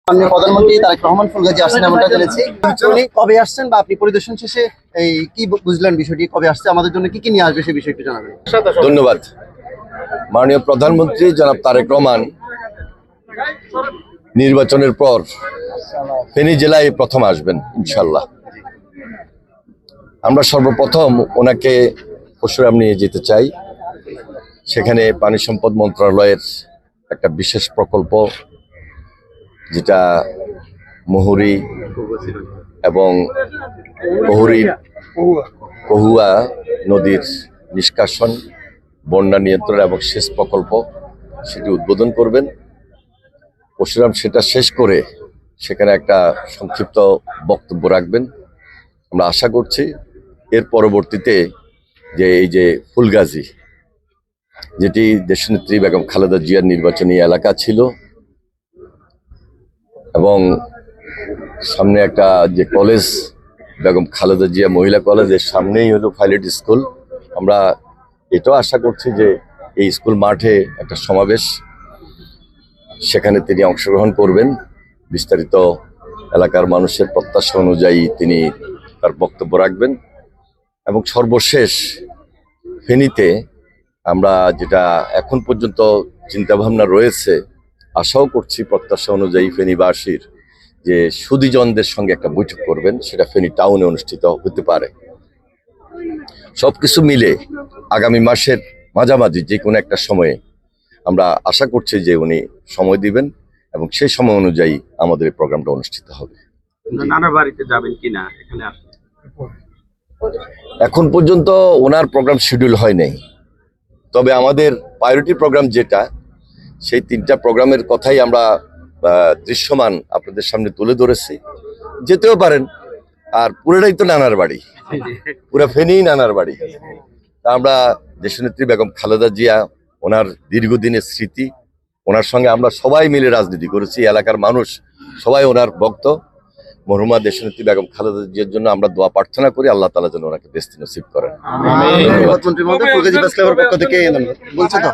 মাননীয় প্রধানমন্ত্রী তারেক রহমান ফুলগাজী আসছেন এমনটা জেনেছি। উনি কবে আসছেন বা আপনি পরিদর্শন শেষে এই কি বুঝলেন বিষয়টি, কবে আসছে, আমাদের জন্য কি কি নিয়ে আসবে সে বিষয়ে একটু জানাবেন। ধন্যবাদ। মাননীয় প্রধানমন্ত্রী জনাব তারেক রহমান নির্বাচনের পর ফেনী জেলায় প্রথম আসবেন ইনশাল্লাহ। আমরা সর্বপ্রথম ওনাকে পরশুরাম নিয়ে যেতে চাই। সেখানে পানি সম্পদ মন্ত্রণালয়ের একটা বিশেষ প্রকল্প, যেটা মুহুরী এবং কহুয়া নদীর নিষ্কাশন, বন্যা নিয়ন্ত্রণ এবং সেচ প্রকল্প, সেটি উদ্বোধন করবেন। পরশুরাম সেটা শেষ করে সেখানে একটা সংক্ষিপ্ত বক্তব্য রাখবেন। আমরা আশা করছি এর পরবর্তীতে যে এই যে ফুলগাজী, যেটি দেশনেত্রী বেগম খালেদা জিয়ার নির্বাচনী এলাকা ছিল, এবং সামনে একটা যে কলেজ বেগম খালেদা জিয়া মহিলা কলেজের সামনেই হলো পাইলট স্কুল। আমরা এটাও আশা করছি যে এই স্কুল মাঠে একটা সমাবেশ, সেখানে তিনি অংশগ্রহণ করবেন। বিস্তারিত এলাকার মানুষের প্রত্যাশা অনুযায়ী তিনি তার বক্তব্য রাখবেন। এবং সর্বশেষ ফেনীতে আমরা যেটা এখন পর্যন্ত চিন্তাভাবনা রয়েছে, আশাও করছি প্রত্যাশা অনুযায়ী ফেনীবাসীর যে সুধীজনদের সঙ্গে একটা বৈঠক করবেন, সেটা ফেনী টাউনে অনুষ্ঠিত হতে পারে। সবকিছু মিলে আগামী মাসের মাঝামাঝি যে কোনো একটা সময়ে আমরা আশা করছি যে উনি সময় দিবেন এবং সেই সময় অনুযায়ী আমাদের এই প্রোগ্রামটা অনুষ্ঠিত হবে। নানার বাড়িতে যাবেন কিনা এখানে আসলে? এখন পর্যন্ত ওনার প্রোগ্রাম শিডিউল হয় নাই, তবে আমাদের প্রায়োরিটি প্রোগ্রাম যেটা, সেই 3টা প্রোগ্রামের কথাই আমরা দৃশ্যমান আপনাদের সামনে তুলে ধরেছি। যেতেও পারেন, আর পুরোটাই তো নানার বাড়ি, পুরো ফেনী নানার বাড়ি। তা আমরা দেশনেত্রী বেগম খালেদা জিয়া, ওনার দীর্ঘদিনের স্মৃতি, ওনার সঙ্গে আমরা সবাই মিলে রাজনীতি করেছি, এলাকার মানুষ সবাই ওনার ভক্ত। মরহুমা দেশনেত্রী বেগম খালেদা জিয়ার জন্য আমরা দোয়া প্রার্থনা করি, আল্লাহ তাআলা যেন ওনাকে বেস্তি নসিব করেন। প্রধানমন্ত্রীর মধ্যে ফুলগাজী প্রেস ক্লাবের পক্ষ থেকে বলছে তো।